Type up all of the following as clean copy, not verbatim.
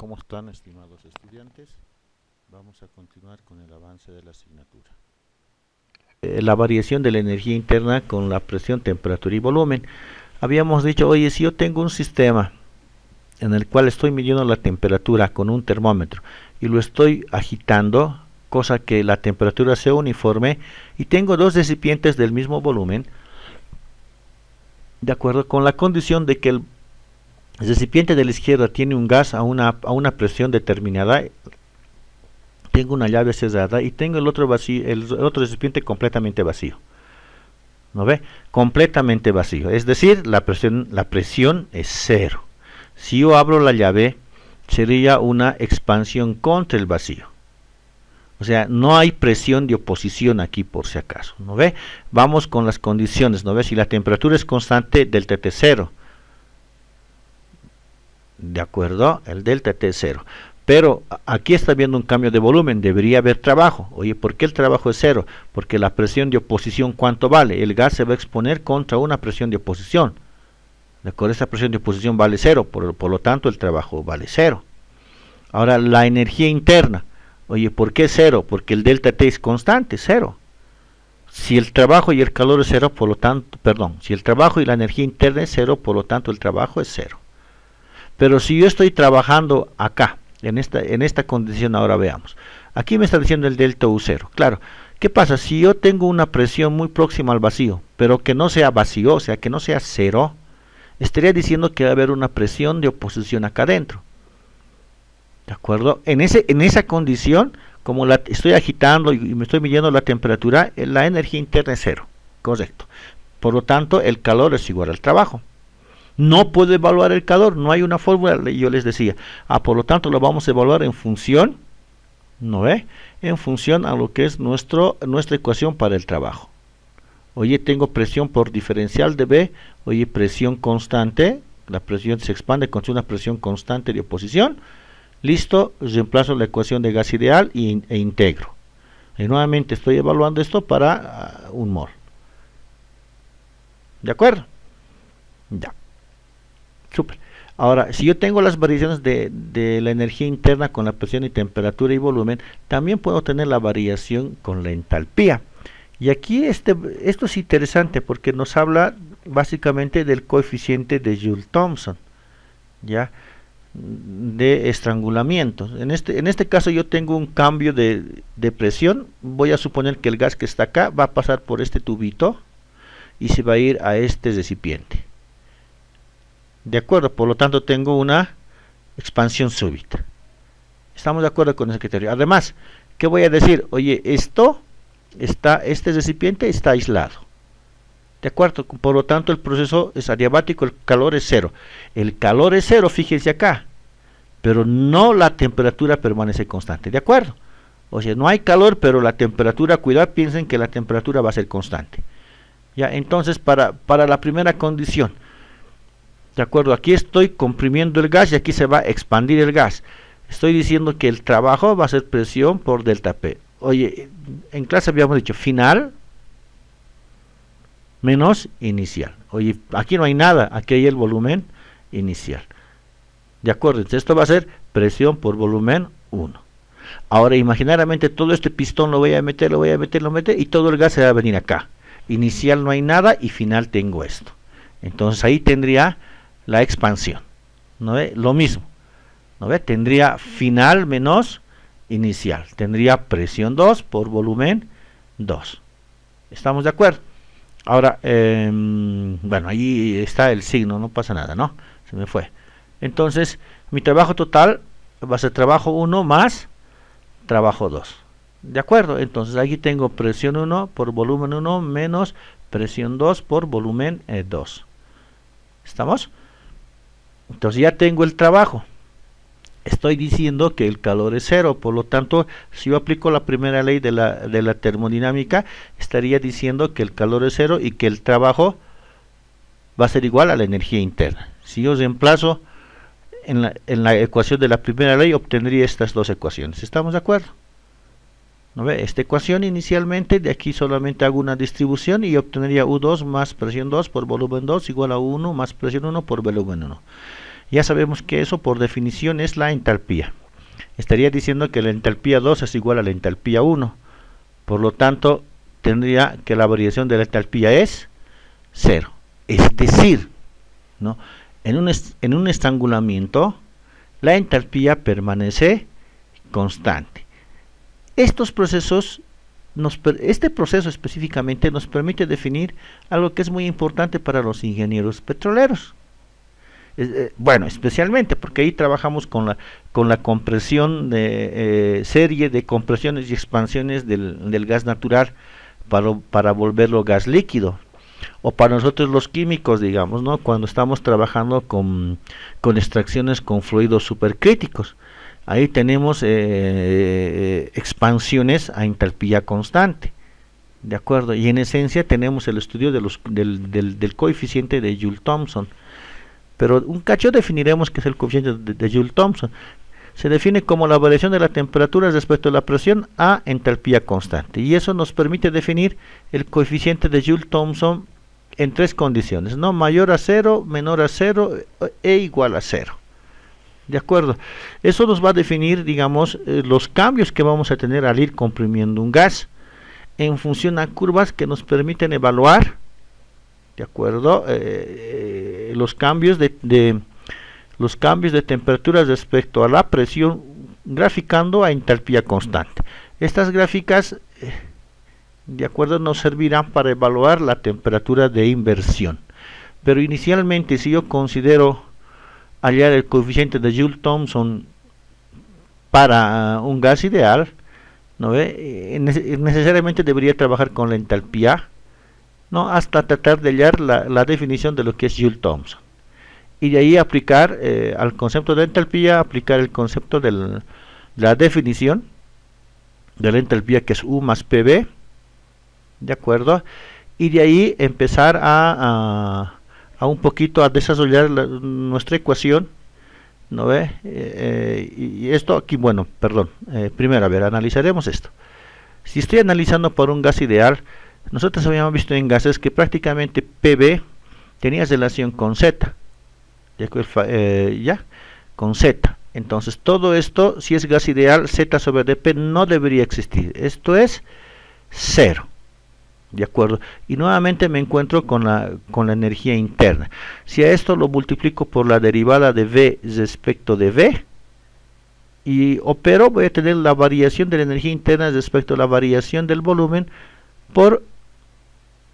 ¿Cómo están, estimados estudiantes? Vamos a continuar con el avance de la asignatura. La variación de la energía interna con la presión, temperatura y volumen. Habíamos dicho, oye, si yo tengo un sistema en el cual estoy midiendo la temperatura con un termómetro y lo estoy agitando, cosa que la temperatura sea uniforme, y tengo dos recipientes del mismo volumen, de acuerdo con la condición de que el recipiente de la izquierda tiene un gas a una presión determinada, tengo una llave cerrada y tengo el otro vacío, el otro recipiente completamente vacío. ¿No ve? Completamente vacío. Es decir, la presión es cero. Si yo abro la llave, sería una expansión contra el vacío. O sea, no hay presión de oposición aquí por si acaso. ¿No ve? Vamos con las condiciones. ¿No ve? Si la temperatura es constante, delta T cero. ¿De acuerdo? El delta T es cero. Pero aquí está viendo un cambio de volumen, debería haber trabajo. Oye, ¿por qué el trabajo es cero? Porque la presión de oposición, ¿cuánto vale? El gas se va a exponer contra una presión de oposición. ¿De acuerdo? Esa presión de oposición vale cero, por lo tanto el trabajo vale cero. Ahora, la energía interna. Oye, ¿por qué cero? Porque el delta T es constante, cero. Si el trabajo y el calor es cero, por lo tanto, si el trabajo y la energía interna es cero, por lo tanto el trabajo es cero. Pero si yo estoy trabajando acá, en esta condición, ahora veamos. Aquí me está diciendo el delta U cero. Claro, ¿qué pasa? Si yo tengo una presión muy próxima al vacío, pero que no sea vacío, o sea, que no sea cero, estaría diciendo que va a haber una presión de oposición acá adentro. ¿De acuerdo? En esa condición, como la estoy agitando y me estoy midiendo la temperatura, la energía interna es cero. Correcto. Por lo tanto, el calor es igual al trabajo. No puedo evaluar el calor, no hay una fórmula, yo les decía. Por lo tanto, lo vamos a evaluar en función, ¿no ve? En función a lo que es nuestra ecuación para el trabajo. Oye, tengo presión por diferencial de B, oye, presión constante, la presión se expande contra una presión constante de oposición. Listo, reemplazo la ecuación de gas ideal e integro. Y nuevamente estoy evaluando esto para un mol. ¿De acuerdo? Ya. Super. Ahora, si yo tengo las variaciones de la energía interna con la presión y temperatura y volumen, también puedo tener la variación con la entalpía. Y aquí esto es interesante porque nos habla básicamente del coeficiente de Joule-Thomson, ¿ya? De estrangulamiento. En este caso yo tengo un cambio de presión. Voy a suponer que el gas que está acá va a pasar por este tubito y se va a ir a este recipiente. De acuerdo, por lo tanto tengo una expansión súbita. ¿Estamos de acuerdo con ese criterio? Además, ¿qué voy a decir? Oye, este recipiente está aislado. ¿De acuerdo? Por lo tanto el proceso es adiabático, el calor es cero. El calor es cero, fíjense acá. Pero no la temperatura permanece constante. ¿De acuerdo? O sea, no hay calor, pero la temperatura, cuidado, piensen que la temperatura va a ser constante. Ya, entonces para la primera condición, ¿de acuerdo? Aquí estoy comprimiendo el gas y aquí se va a expandir el gas. Estoy diciendo que el trabajo va a ser presión por delta P. Oye, en clase habíamos dicho final menos inicial. Oye, aquí no hay nada, aquí hay el volumen inicial. ¿De acuerdo? Entonces esto va a ser presión por volumen 1. Ahora, imaginariamente todo este pistón lo voy a meter y todo el gas se va a venir acá. Inicial no hay nada y final tengo esto. Entonces ahí tendría la expansión, ¿no ve? Lo mismo, ¿no ve? Tendría final menos inicial, tendría presión 2 por volumen 2. ¿Estamos de acuerdo? Ahora, bueno, ahí está el signo, no pasa nada, ¿no? Se me fue. Entonces, mi trabajo total va a ser trabajo 1 más trabajo 2. ¿De acuerdo? Entonces aquí tengo presión 1 por volumen 1 menos presión 2 por volumen 2. ¿Estamos? Entonces ya tengo el trabajo. Estoy diciendo que el calor es cero, por lo tanto, si yo aplico la primera ley de la termodinámica, estaría diciendo que el calor es cero y que el trabajo va a ser igual a la energía interna. Si yo reemplazo en la ecuación de la primera ley, obtendría estas dos ecuaciones. ¿Estamos de acuerdo? ¿No ve? Esta ecuación inicialmente, de aquí solamente hago una distribución y obtendría U2 más presión 2 por volumen 2 igual a U1 más presión 1 por volumen 1. Ya sabemos que eso por definición es la entalpía. Estaría diciendo que la entalpía 2 es igual a la entalpía 1. Por lo tanto, tendría que la variación de la entalpía es 0. Es decir, ¿no? en un estrangulamiento, la entalpía permanece constante. Estos procesos, este proceso específicamente nos permite definir algo que es muy importante para los ingenieros petroleros. Bueno, especialmente porque ahí trabajamos con la compresión de serie de compresiones y expansiones del gas natural para volverlo gas líquido. O para nosotros los químicos, digamos, ¿no? Cuando estamos trabajando con extracciones con fluidos supercríticos. Ahí tenemos expansiones a entalpía constante, ¿de acuerdo? Y en esencia tenemos el estudio del coeficiente de Joule-Thomson. Pero un cacho definiremos que es el coeficiente de Joule-Thomson. Se define como la variación de la temperatura respecto a la presión a entalpía constante. Y eso nos permite definir el coeficiente de Joule-Thomson en tres condiciones, ¿no? Mayor a 0, menor a 0 e igual a 0. ¿De acuerdo? Eso nos va a definir, digamos, los cambios que vamos a tener al ir comprimiendo un gas en función a curvas que nos permiten evaluar, ¿de acuerdo? Los cambios de temperatura respecto a la presión, graficando a entalpía constante. Estas gráficas, de acuerdo, nos servirán para evaluar la temperatura de inversión. Pero inicialmente, si yo considero hallar el coeficiente de Joule-Thomson para un gas ideal, ¿no ve? Necesariamente debería trabajar con la entalpía, ¿no? Hasta tratar de hallar la definición de lo que es Joule-Thomson. Y de ahí aplicar al concepto de entalpía, aplicar el concepto de la definición de la entalpía, que es U más PV, ¿de acuerdo? Y de ahí empezar a un poquito a desarrollar nuestra ecuación, ¿no ve? Y esto aquí, bueno, perdón, primero, a ver, analizaremos esto. Si estoy analizando por un gas ideal, nosotros habíamos visto en gases que prácticamente PV tenía relación con Z, con Z. Entonces todo esto, si es gas ideal, Z sobre dP no debería existir. Esto es 0. ¿De acuerdo? Y nuevamente me encuentro con la energía interna. Si a esto lo multiplico por la derivada de V respecto de V, y opero, voy a tener la variación de la energía interna respecto a la variación del volumen por,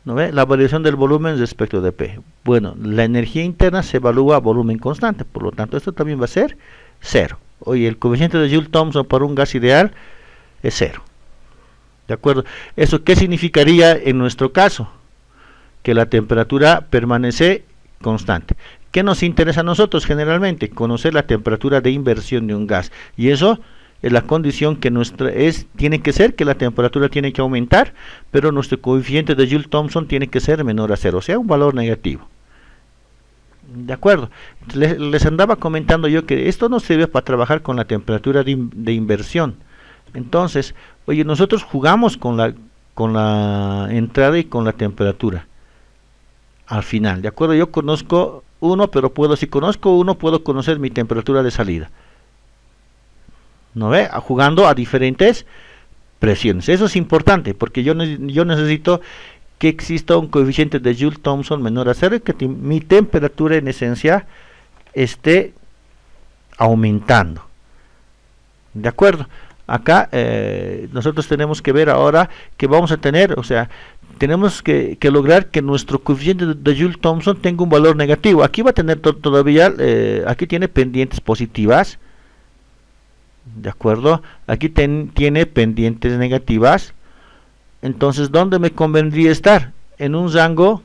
¿no ve?, la variación del volumen respecto de P. Bueno, la energía interna se evalúa a volumen constante, por lo tanto esto también va a ser 0. Oye, el coeficiente de Joule-Thomson para un gas ideal es 0. ¿De acuerdo? ¿Eso qué significaría en nuestro caso? Que la temperatura permanece constante. ¿Qué nos interesa a nosotros generalmente? Conocer la temperatura de inversión de un gas. Y eso es la condición que tiene que ser que la temperatura tiene que aumentar, pero nuestro coeficiente de Joule-Thomson tiene que ser menor a 0, o sea, un valor negativo. ¿De acuerdo? Les andaba comentando yo que esto nos sirve para trabajar con la temperatura de inversión. Entonces, oye, nosotros jugamos con la entrada y con la temperatura al final, ¿de acuerdo? Yo conozco uno, pero si conozco uno, puedo conocer mi temperatura de salida, ¿no ve? Jugando a diferentes presiones. Eso es importante, porque yo necesito que exista un coeficiente de Joule-Thomson menor a 0 y que mi temperatura en esencia esté aumentando. ¿De acuerdo? Acá nosotros tenemos que ver ahora que vamos a tener, o sea, tenemos que lograr que nuestro coeficiente de Joule-Thomson tenga un valor negativo. Aquí va a tener todavía, aquí tiene pendientes positivas, ¿de acuerdo? Aquí tiene pendientes negativas. Entonces, ¿dónde me convendría estar? En un rango,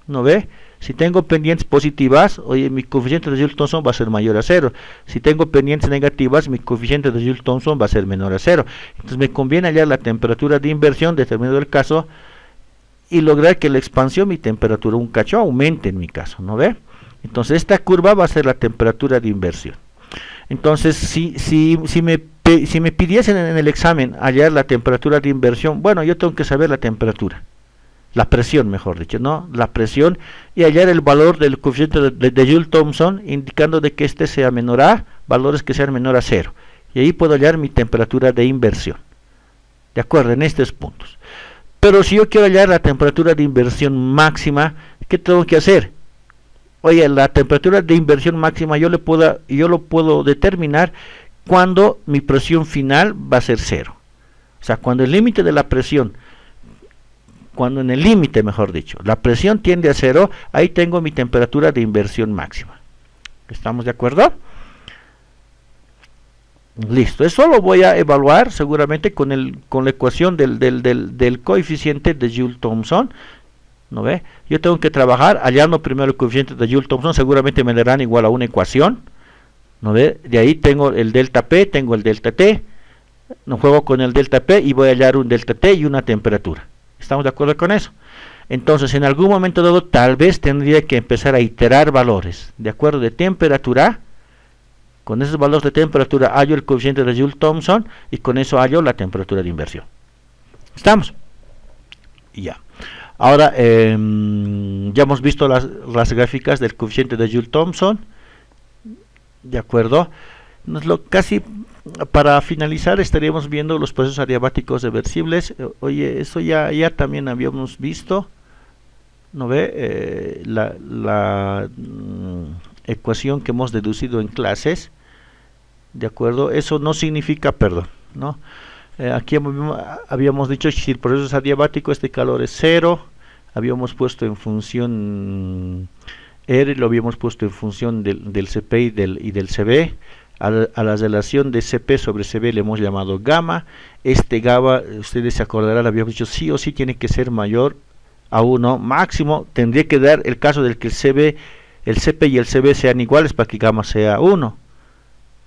¿no ve? Si tengo pendientes positivas, oye, mi coeficiente de Joule-Thomson va a ser mayor a 0. Si tengo pendientes negativas, mi coeficiente de Joule-Thomson va a ser menor a 0. Entonces me conviene hallar la temperatura de inversión, determinado el caso, y lograr que la expansión, mi temperatura, un cacho, aumente en mi caso, ¿no ve? Entonces esta curva va a ser la temperatura de inversión. Entonces, si me pidiesen en el examen hallar la temperatura de inversión, bueno, yo tengo que saber la temperatura. la presión, mejor dicho, ¿no? La presión, y hallar el valor del coeficiente de Joule-Thomson, indicando de que este sea menor a valores que sean menor a 0. Y ahí puedo hallar mi temperatura de inversión. ¿De acuerdo? En estos puntos. Pero si yo quiero hallar la temperatura de inversión máxima, ¿qué tengo que hacer? Oye, la temperatura de inversión máxima yo lo puedo determinar cuando mi presión final va a ser 0. O sea, cuando el límite de la presión, cuando en el límite, mejor dicho, la presión tiende a 0, ahí tengo mi temperatura de inversión máxima. ¿Estamos de acuerdo? Listo, eso lo voy a evaluar seguramente con la ecuación del coeficiente de Joule-Thomson. ¿No ve? Yo tengo que trabajar hallando primero el coeficiente de Joule-Thomson, seguramente me darán igual a una ecuación. ¿No ve? De ahí tengo el delta P, tengo el delta T. No juego con el delta P y voy a hallar un delta T y una temperatura. ¿Estamos de acuerdo con eso? Entonces, en algún momento dado, tal vez tendría que empezar a iterar valores, de acuerdo, de temperatura. Con esos valores de temperatura hallo el coeficiente de Joule-Thomson y con eso hallo la temperatura de inversión. ¿Estamos? Ya. Ahora, ya hemos visto las gráficas del coeficiente de Joule-Thomson. De acuerdo. Casi para finalizar estaríamos viendo los procesos adiabáticos reversibles. Oye, eso ya también habíamos visto. ¿No ve? La ecuación que hemos deducido en clases. De acuerdo, eso no significa, perdón, ¿no? Aquí habíamos dicho que si el proceso es adiabático, este calor es 0. Habíamos puesto en función R, lo habíamos puesto en función del CP y del CB. A la relación de CP sobre CB le hemos llamado gamma. Este gamma, ustedes se acordarán, habíamos dicho sí o sí tiene que ser mayor a 1 máximo. Tendría que dar el caso del que el CP y el CB sean iguales para que gamma sea 1.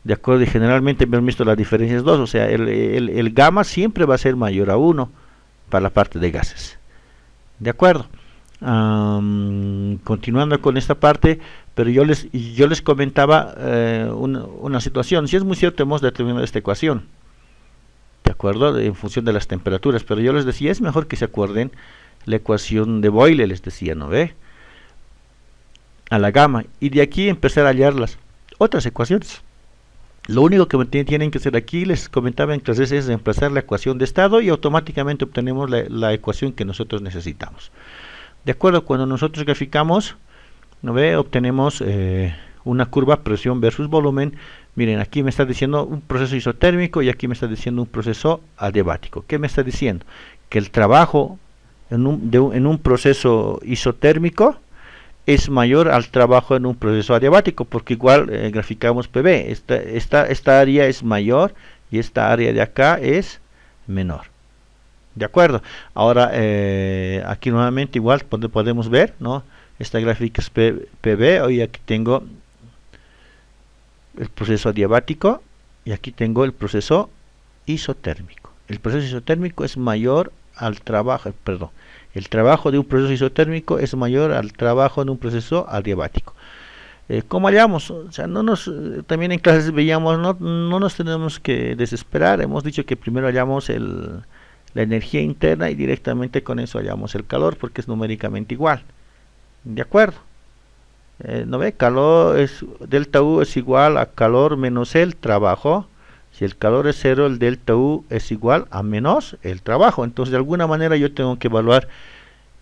De acuerdo, y generalmente hemos visto las diferencias 2, o sea, el gamma siempre va a ser mayor a 1 para la parte de gases. De acuerdo. Continuando con esta parte, pero yo les comentaba una situación. Si es muy cierto, hemos determinado esta ecuación, de acuerdo, en función de las temperaturas, pero yo les decía, es mejor que se acuerden la ecuación de Boyle, les decía, ¿no ve? A la gamma, y de aquí empezar a hallar las otras ecuaciones. Lo único que tienen que hacer aquí, les comentaba en clases, es reemplazar la ecuación de estado y automáticamente obtenemos la ecuación que nosotros necesitamos. De acuerdo, cuando nosotros graficamos, ¿no ve? Obtenemos una curva presión versus volumen. Miren, aquí me está diciendo un proceso isotérmico y aquí me está diciendo un proceso adiabático. ¿Qué me está diciendo? Que el trabajo en un proceso isotérmico es mayor al trabajo en un proceso adiabático, porque igual graficamos PB, esta área es mayor y esta área de acá es menor. De acuerdo. Ahora aquí nuevamente igual podemos ver, ¿no? Esta gráfica es PB, hoy aquí tengo el proceso adiabático y aquí tengo el proceso isotérmico. El proceso isotérmico es mayor al trabajo, perdón, el trabajo de un proceso isotérmico es mayor al trabajo en un proceso adiabático. ¿Cómo hallamos? O sea, también en clases veíamos, no nos tenemos que desesperar. Hemos dicho que primero hallamos la energía interna y directamente con eso hallamos el calor, porque es numéricamente igual. ¿De acuerdo? ¿No ve? Calor delta U es igual a calor menos el trabajo. Si el calor es 0, el delta U es igual a menos el trabajo. Entonces, de alguna manera yo tengo que evaluar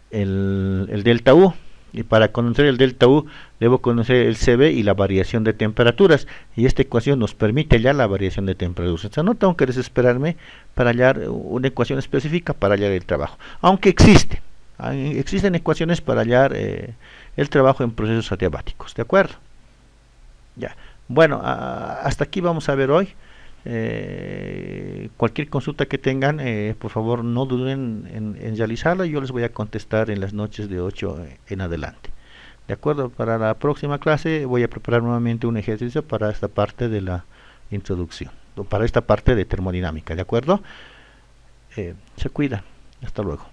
el delta U. Y para conocer el delta U, debo conocer el CB y la variación de temperaturas. Y esta ecuación nos permite hallar la variación de temperaturas. O sea, no tengo que desesperarme para hallar una ecuación específica para hallar el trabajo. Aunque existen ecuaciones para hallar el trabajo en procesos adiabáticos. ¿De acuerdo? Ya. Bueno, hasta aquí vamos a ver hoy. Cualquier consulta que tengan, por favor no duden en realizarla. Yo les voy a contestar en las noches de 8 en adelante. De acuerdo, para la próxima clase voy a preparar nuevamente un ejercicio para esta parte de la introducción, para esta parte de termodinámica. De acuerdo, se cuidan, hasta luego.